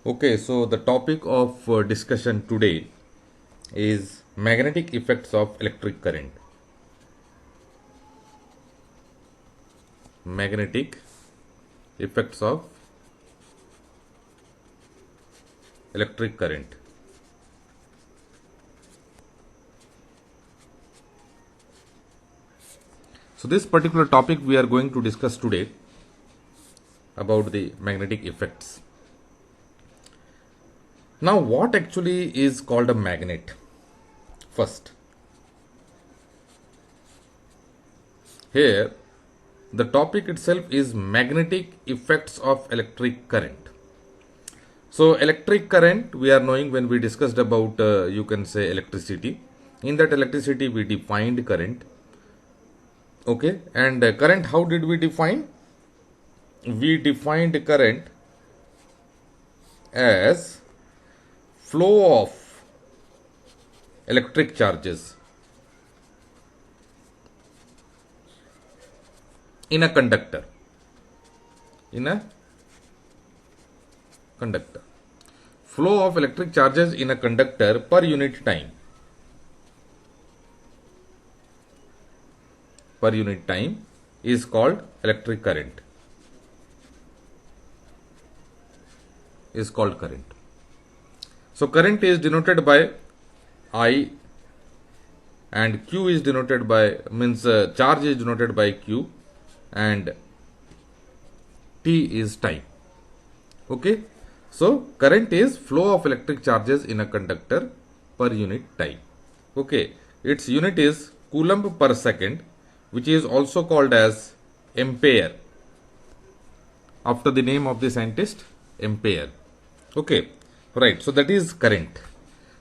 Okay, so the topic of discussion today is magnetic effects of electric current. Magnetic effects of electric current. So this particular topic we are going to discuss today about the magnetic effects. Now what actually is called a magnet? First, here the topic itself is magnetic effects of electric current. So electric current we are knowing when we discussed about you can say electricity. In that electricity we defined current. Okay, and current, how did we define? We defined current as flow of electric charges in a conductor. In a conductor. Flow of electric charges in a conductor per unit time. Per unit time is called electric current. Is called current. So current is denoted by I and Q is denoted by charge is denoted by Q and T is time. Okay. So current is flow of electric charges in a conductor per unit time. Okay. Its unit is coulomb per second, which is also called as ampere after the name of the scientist, Ampere. Okay, right. So that is current.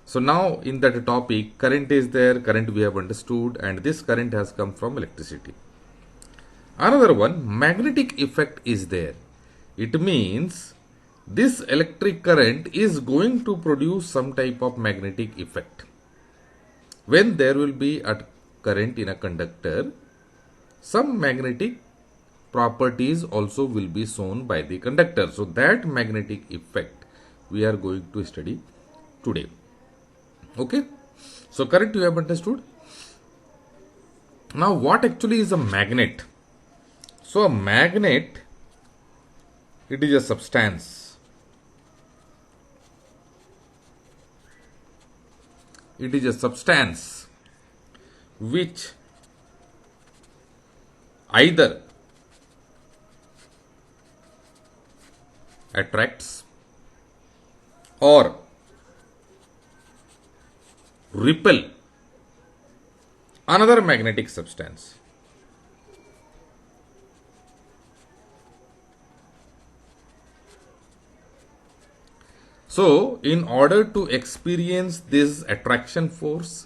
So now in that topic, current is there, current we have understood, and this current has come from electricity. Another one, magnetic effect is there. It means this electric current is going to produce some type of magnetic effect. When there will be a current in a conductor, some magnetic properties also will be shown by the conductor. So that magnetic effect we are going to study today. Okay. So current you have understood. Now what actually is a magnet? So a magnet, it is a substance. It is a substance which either attracts or repel another magnetic substance. So in order to experience this attraction force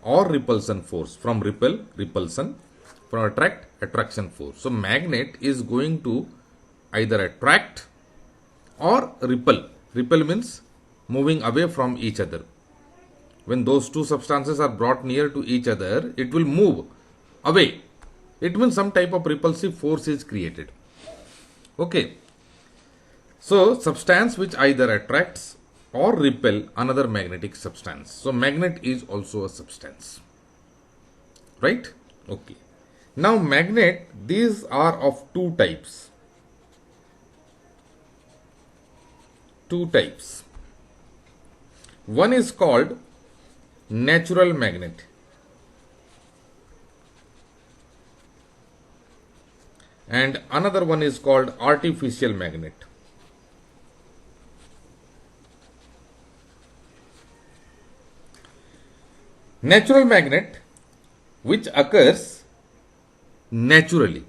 or repulsion force, from repel, repulsion, from attract, attraction force. So magnet is going to either attract or repel. Repel means moving away from each other. When those two substances are brought near to each other, it will move away. It means some type of repulsive force is created. Okay. So substance which either attracts or repel another magnetic substance. So magnet is also a substance. Right? Okay. Now magnet, these are of two types. Two types. One is called natural magnet and another one is called artificial magnet. Natural magnet, which occurs naturally.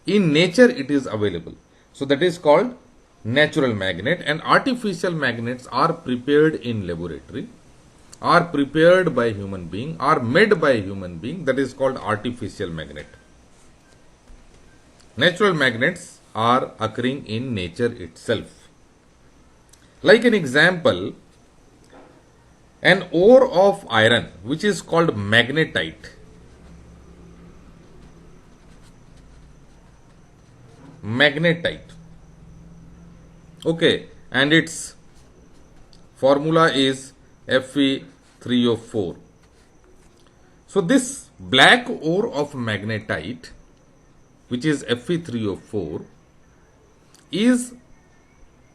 In nature it is available. So that is called natural magnet, and artificial magnets are prepared in laboratory, are prepared by human being, are made by human being. That is called artificial magnet. Natural magnets are occurring in nature itself. Like an example, an ore of iron which is called magnetite. Magnetite. Okay, and its Formula is Fe3O4. So this black ore of magnetite, which is Fe3O4, is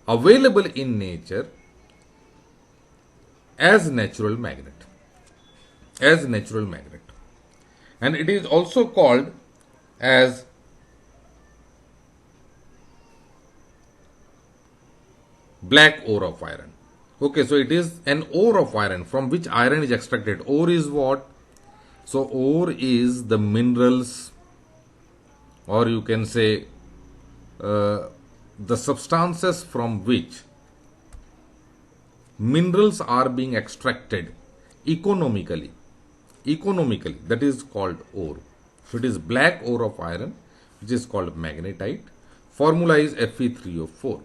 available in nature as natural magnet. And it is also called as black ore of iron. Okay, so it is an ore of iron from which iron is extracted. Ore is what? So ore is the minerals, or you can say the substances from which minerals are being extracted economically. That is called ore. So it is black ore of iron, which is called magnetite. Formula is Fe3O4.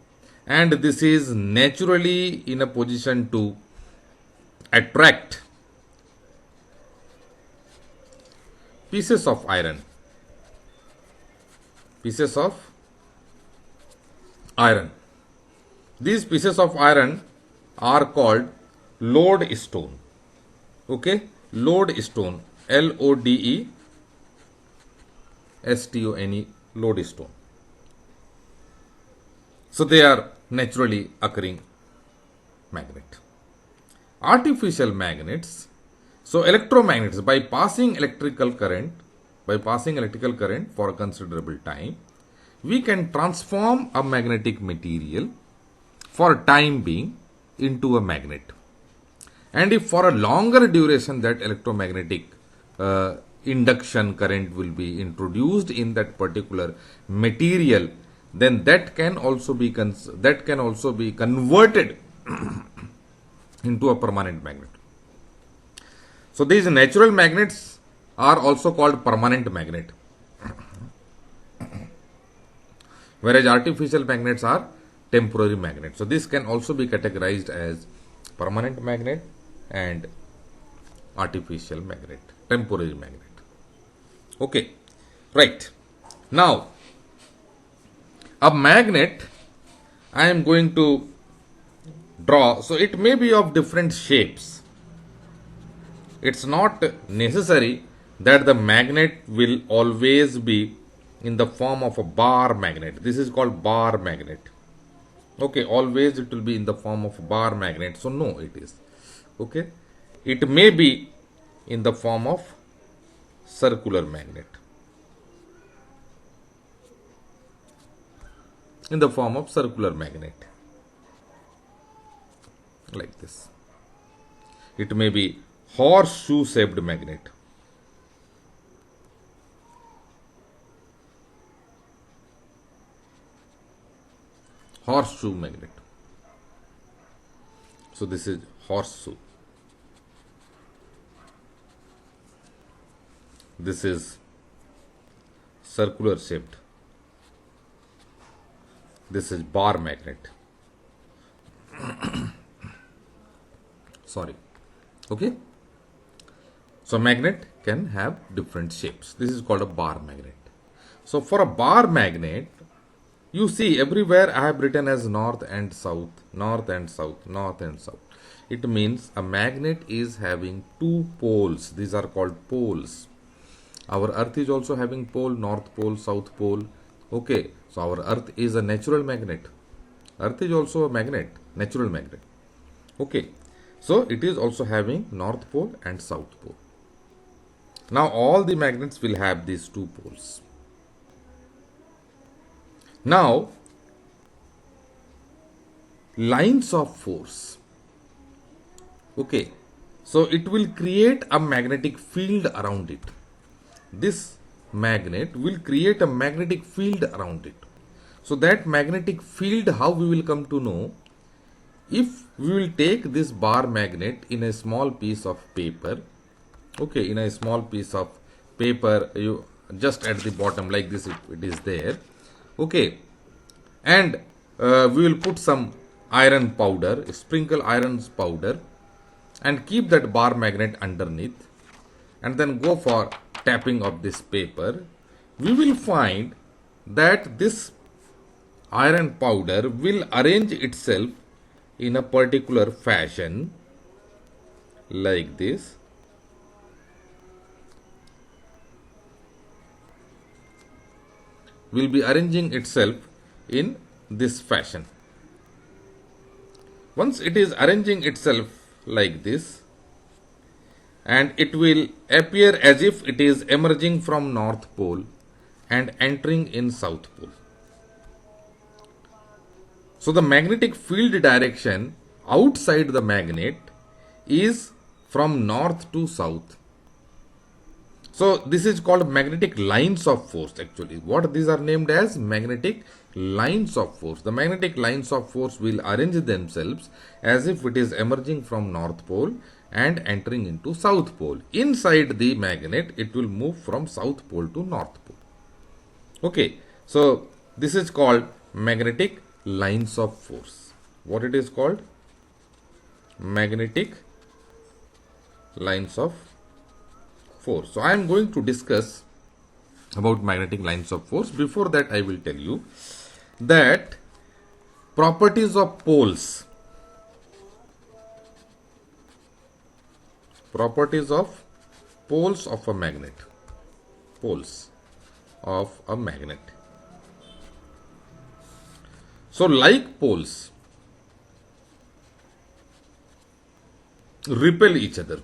And this is naturally in a position to attract pieces of iron. These pieces of iron are called lodestone. Okay, lodestone, Lodestone, lodestone. So they are naturally occurring magnet. Artificial magnets. So electromagnets, by passing electrical current for a considerable time, we can transform a magnetic material for time being into a magnet. And if for a longer duration that electromagnetic induction current will be introduced in that particular material, then that can also be converted into a permanent magnet. So these natural magnets are also called permanent magnet, whereas artificial magnets are temporary magnets. So this can also be categorized as permanent magnet and artificial magnet, temporary magnet. Okay, right. Now, a magnet I am going to draw. So it may be of different shapes. It's not necessary that the magnet will always be in the form of a bar magnet. This is called bar magnet. Okay, always it will be in the form of a bar magnet. So no, it is. Okay, it may be in the form of circular magnet. In the form of circular magnet, like this. It may be horseshoe shaped magnet. Horseshoe magnet. So this is horseshoe. This is circular shaped. This is bar magnet. Sorry. Okay. So magnet can have different shapes. This is called a bar magnet. So for a bar magnet, you see everywhere I have written as north and south, north and south, north and south. It means a magnet is having two poles. These are called poles. Our earth is also having pole, north pole, south pole. Okay, so our earth is a natural magnet. Earth is also a magnet, natural magnet. Okay, so it is also having north pole and south pole. Now all the magnets will have these two poles. Now, lines of force. Okay, so it will create a magnetic field around it. This magnet will create a magnetic field around it. So that magnetic field, how we will come to know? If we will take this bar magnet in a small piece of paper, okay, in a small piece of paper, you just at the bottom like this, it is there, okay, and we will put some iron powder, sprinkle iron powder, and keep that bar magnet underneath, and then go for tapping of this paper. We will find that this iron powder will arrange itself in a particular fashion like this, will be arranging itself in this fashion. Once it is arranging itself like this, and it will appear as if it is emerging from North Pole and entering in South Pole. So the magnetic field direction outside the magnet is from north to south. So this is called magnetic lines of force actually. What these are named as? Magnetic lines of force. The magnetic lines of force will arrange themselves as if it is emerging from North Pole and entering into South Pole. Inside the magnet, it will move from South Pole to North Pole. Okay, so this is called magnetic lines of force. What it is called? Magnetic lines of force. So I am going to discuss about magnetic lines of force. Before that, I will tell you that properties of poles. Properties of poles of a magnet. Poles of a magnet. So like poles repel each other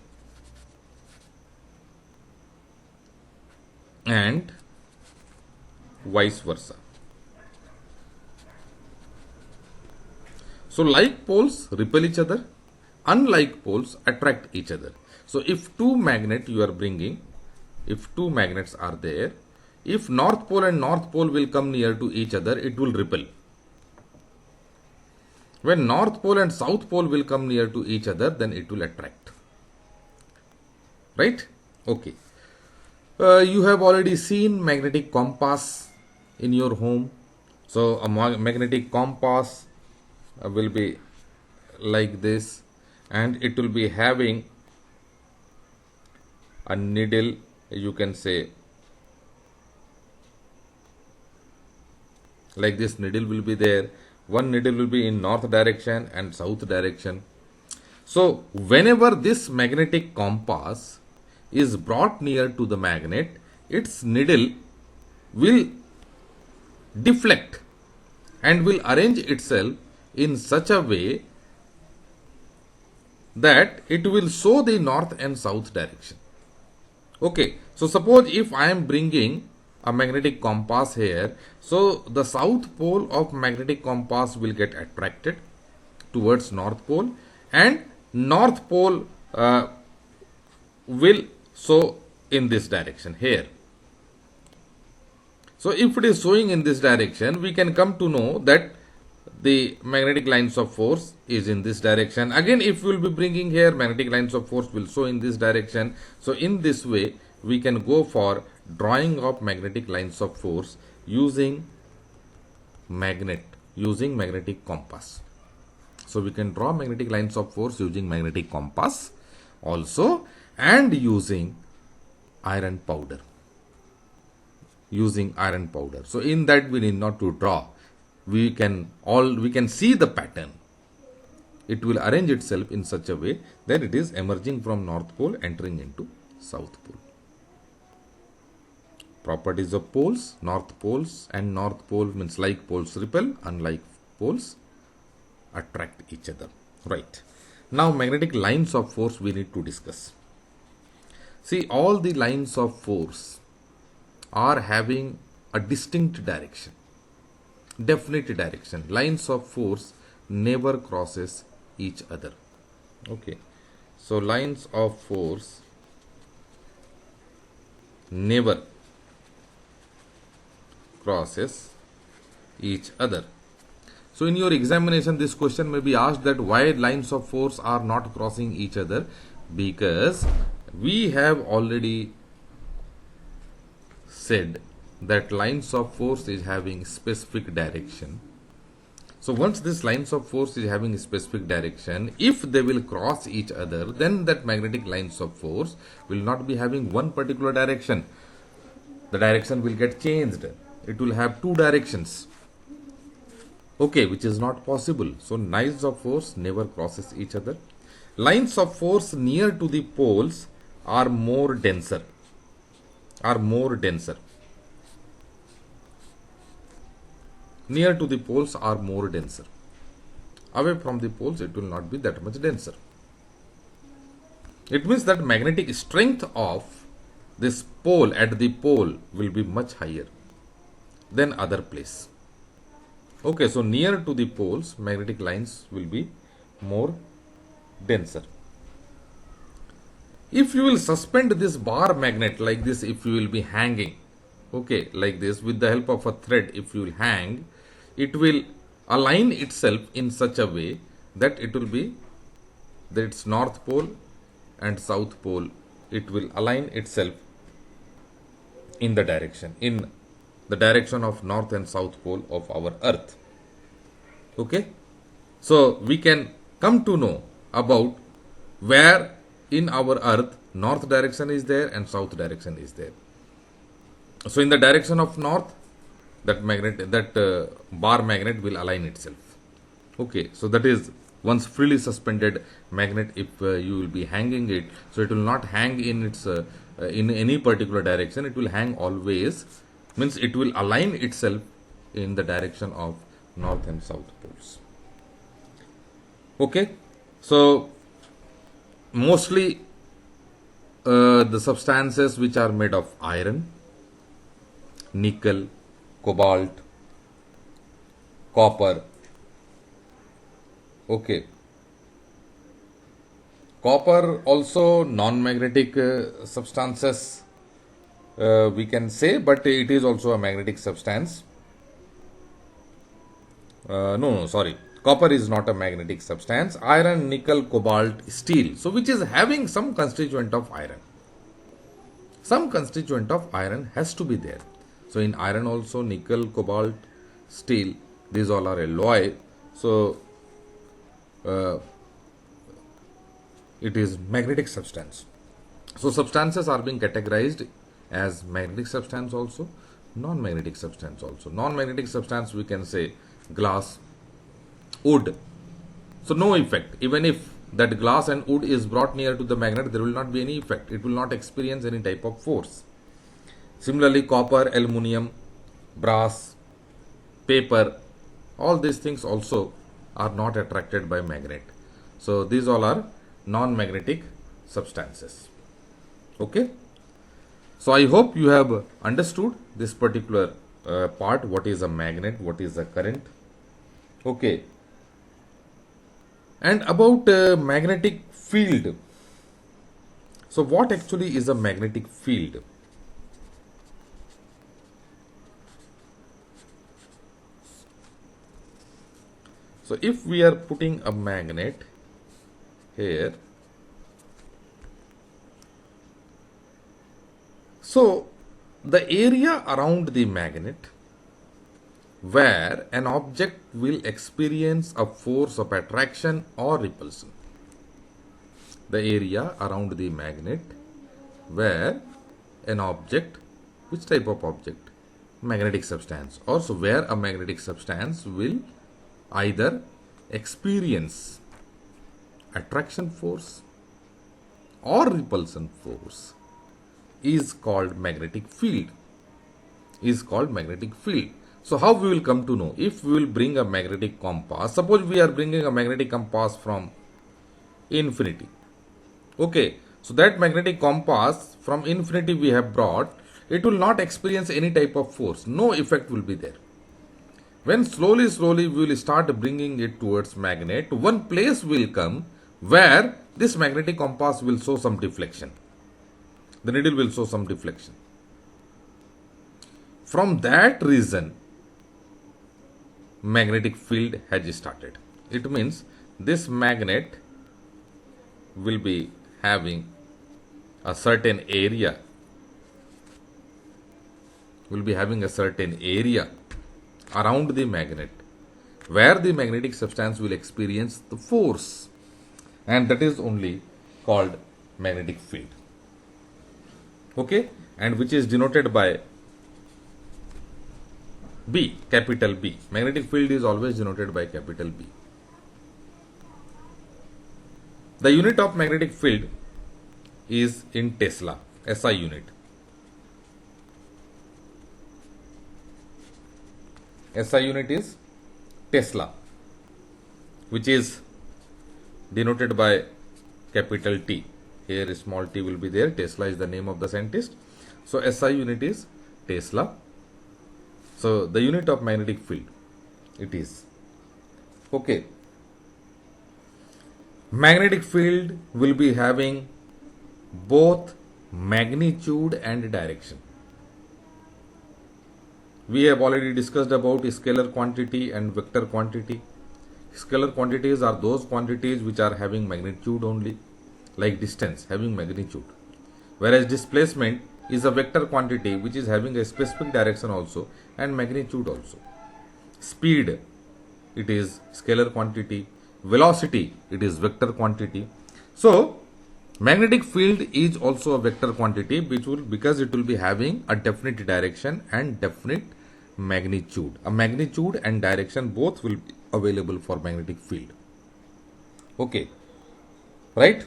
and vice versa. So like poles repel each other, unlike poles attract each other. So if two magnets you are bringing, if two magnets are there, if North Pole and North Pole will come near to each other, it will repel. When North Pole and South Pole will come near to each other, then it will attract. Right? Okay. You have already seen magnetic compass in your home. So a magnetic compass will be like this, and it will be having a needle, you can say like this. Needle will be there. One needle will be in north direction and south direction. So whenever this magnetic compass is brought near to the magnet, its needle will deflect and will arrange itself in such a way that it will show the north and south direction. Okay, so suppose if I am bringing a magnetic compass here, so the south pole of magnetic compass will get attracted towards North Pole, and North Pole will show in this direction here. So if it is showing in this direction, we can come to know that the magnetic lines of force is in this direction. Again, if we will be bringing here, magnetic lines of force will show in this direction. So in this way, we can go for drawing of magnetic lines of force using magnetic compass. So we can draw magnetic lines of force using magnetic compass also, and using iron powder. So in that we need not to draw. We can see the pattern. It will arrange itself in such a way that it is emerging from North Pole, entering into South Pole. Properties of poles. North poles and North Pole means like poles repel, unlike poles attract each other. Right. Now magnetic lines of force we need to discuss. See, all the lines of force are having a distinct direction, definite direction. Lines of force never crosses each other. Okay. So lines of force never crosses each other. So in your examination, this question may be asked that why lines of force are not crossing each other, because we have already said that lines of force is having specific direction. So once this lines of force is having a specific direction, if they will cross each other, then that magnetic lines of force will not be having one particular direction. The direction will get changed. It will have two directions. Okay, which is not possible. So lines of force never crosses each other. Lines of force near to the poles are more denser. Are more denser. Near to the poles are more denser. Away from the poles, it will not be that much denser. It means that magnetic strength of this pole at the pole will be much higher than other place. Okay, so near to the poles, magnetic lines will be more denser. If you will suspend this bar magnet like this, if you will be hanging, okay, like this, with the help of a thread, if you will hang, it will align itself in such a way that it will be that its north pole and south pole, it will align itself in the direction of north and south pole of our earth. Okay, so we can come to know about where in our earth north direction is there and south direction is there. So in the direction of north, that bar magnet will align itself. Okay, so that is once freely suspended magnet. If you will be hanging it, so it will not hang in its in any particular direction. It will hang always, means it will align itself in the direction of north and south poles. Okay, so mostly the substances which are made of iron, nickel, cobalt, copper. Okay, copper also non-magnetic substances we can say, but it is also a magnetic substance. No, sorry. Copper is not a magnetic substance. Iron, nickel, cobalt, steel. So, which is having some constituent of iron. Some constituent of iron has to be there. So, in iron also, nickel, cobalt, steel, these all are alloy. So, it is magnetic substance. So, substances are being categorized as magnetic substance also, non-magnetic substance also. Non-magnetic substance we can say glass, wood. So no effect. Even if that glass and wood is brought near to the magnet, there will not be any effect. It will not experience any type of force. Similarly, copper, aluminium, brass, paper, all these things also are not attracted by magnet. So these all are non-magnetic substances. Okay. So I hope you have understood this particular part, what is a magnet, what is a current. Okay, and about magnetic field. So what actually is a magnetic field? So if we are putting a magnet here, so the area around the magnet where an object will experience a force of attraction or repulsion. The area around the magnet where an object, which type of object? Magnetic substance. Also where a magnetic substance will either experience attraction force or repulsion force is called magnetic field. Is called magnetic field. So how we will come to know? If we will bring a magnetic compass, suppose we are bringing a magnetic compass from infinity. Okay, so that magnetic compass from infinity we have brought, it will not experience any type of force. No effect will be there. When slowly we will start bringing it towards magnet, one place will come where this magnetic compass will show some deflection. The needle will show some deflection. From that reason, magnetic field has started. It means this magnet will be having a certain area, around the magnet where the magnetic substance will experience the force, and that is only called magnetic field. Okay, and which is denoted by B, capital B. Magnetic field is always denoted by capital B. The unit of magnetic field is in Tesla, SI unit. SI unit is Tesla, which is denoted by capital T. Here small t will be there. Tesla is the name of the scientist. So SI unit is Tesla. So the unit of magnetic field it is. Okay. Magnetic field will be having both magnitude and direction. We have already discussed about scalar quantity and vector quantity. Scalar quantities are those quantities which are having magnitude only, like distance having magnitude, whereas displacement is a vector quantity which is having a specific direction also and magnitude also. Speed, it is scalar quantity. Velocity, it is vector quantity. So magnetic field is also a vector quantity which will, because it will be having a definite direction and definite magnitude. A magnitude and direction both will be available for magnetic field. Okay, right?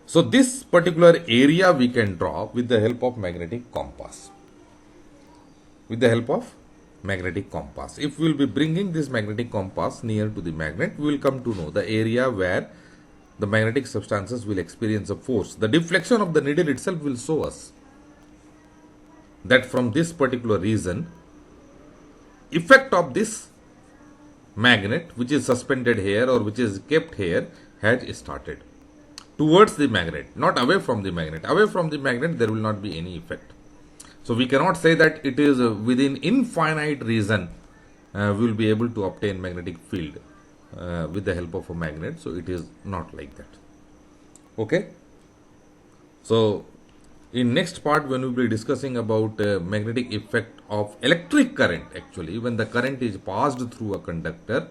So this particular area we can draw with the help of magnetic compass. With the help of magnetic compass. If we will be bringing this magnetic compass near to the magnet, we will come to know the area where the magnetic substances will experience a force. The deflection of the needle itself will show us that from this particular region, effect of this magnet which is suspended here or which is kept here has started towards the magnet, not away from the magnet. Away from the magnet there will not be any effect. So we cannot say that it is within infinite region we will be able to obtain magnetic field with the help of a magnet. So it is not like that. Okay. So in next part, when we will be discussing about magnetic effect of electric current, actually when the current is passed through a conductor,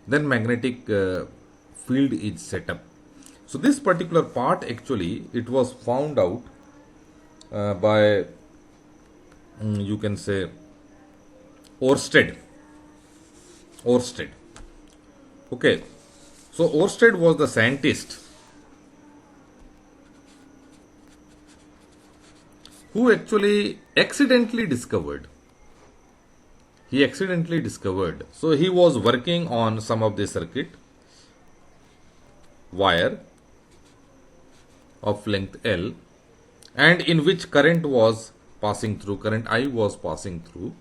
then magnetic field is set up. So this particular part actually it was found out by you can say Oersted. Okay, so Oersted was the scientist who actually accidentally discovered. So he was working on some of the circuit wire of length L, and in which current was passing through, current I was passing through,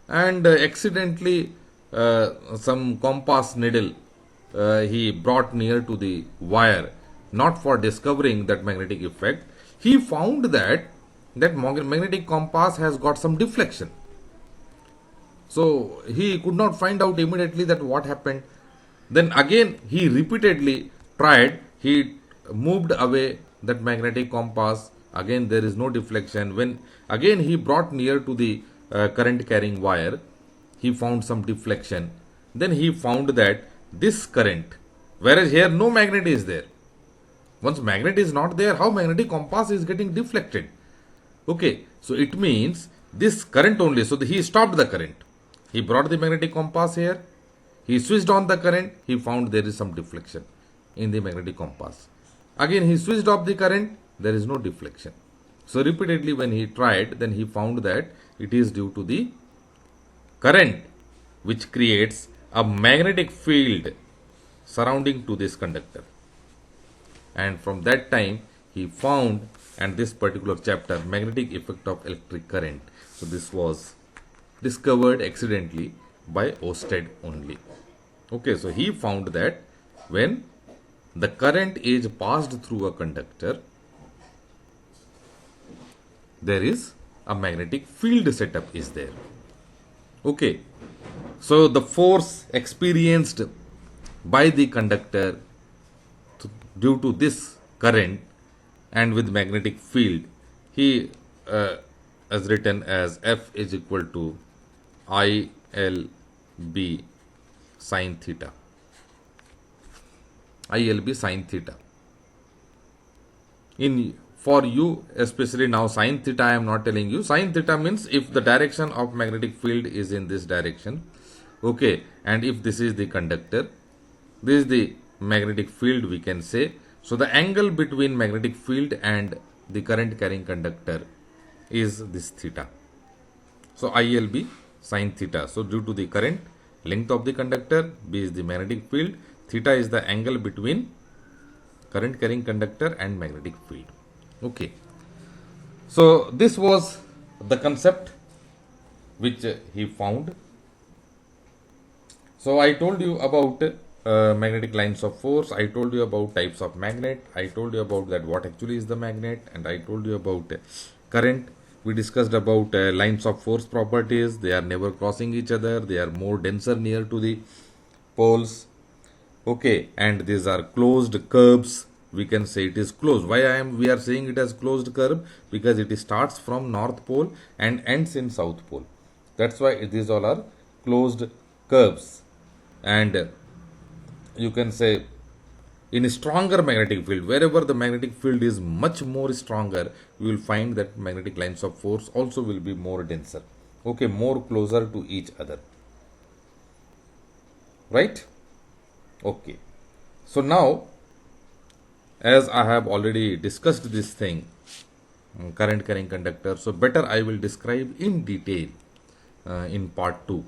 and accidentally some compass needle he brought near to the wire, not for discovering that magnetic effect. He found that magnetic compass has got some deflection. So he could not find out immediately that what happened. Then again he repeatedly tried, he moved away that magnetic compass, again there is no deflection. When again he brought near to the current carrying wire, he found some deflection. Then he found that this current, whereas here no magnet is there. Once magnet is not there, how magnetic compass is getting deflected? Okay, so it means this current only. So he stopped the current. He brought the magnetic compass here. He switched on the current. He found there is some deflection in the magnetic compass. Again he switched off the current. There is no deflection. So repeatedly when he tried, then he found that it is due to the current which creates a magnetic field surrounding to this conductor. And from that time he found, and this particular chapter, magnetic effect of electric current. So this was discovered accidentally by Oersted only. Okay, so he found that when the current is passed through a conductor, there is a magnetic field setup is there. Okay, so the force experienced by the conductor due to this current and with magnetic field, he has written as F is equal to ILB sin theta. ILB sin theta. In for you, especially now sin theta, I am not telling you. Sin theta means if the direction of magnetic field is in this direction, okay, and if this is the conductor, this is the magnetic field, we can say. So the angle between magnetic field and the current carrying conductor is this theta. So I will be sin theta. So due to the current, length of the conductor, B is the magnetic field, theta is the angle between current carrying conductor and magnetic field. Okay. So this was the concept which he found. So I told you about magnetic lines of force. I told you about types of magnet. I told you about that what actually is the magnet, and I told you about current. We discussed about lines of force properties. They are never crossing each other. They are more denser near to the poles. Okay, and these are closed curves. We can say it is closed. Why we are saying it as closed curve? Because it starts from north pole and ends in south pole. That's why these all are closed curves. And you can say in a stronger magnetic field, wherever the magnetic field is much more stronger, you will find that magnetic lines of force also will be more denser. Okay, more closer to each other. Right? Okay. So now, as I have already discussed this thing, current carrying conductor, so better I will describe in detail in part 2.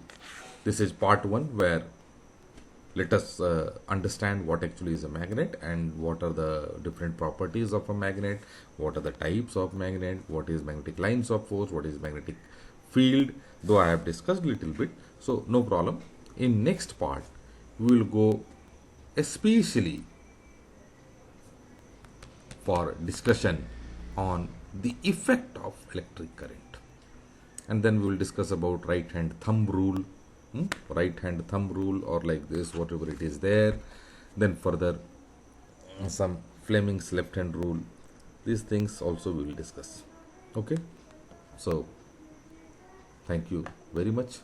This is part 1, where let us understand what actually is a magnet and what are the different properties of a magnet, what are the types of magnet, what is magnetic lines of force, what is magnetic field, though I have discussed little bit. So no problem. In next part, we will go especially for discussion on the effect of electric current, and then we will discuss about right hand thumb rule, right hand thumb rule, or like this, whatever it is there. Then further some Fleming's left hand rule. These things also we will discuss. Okay, so thank you very much.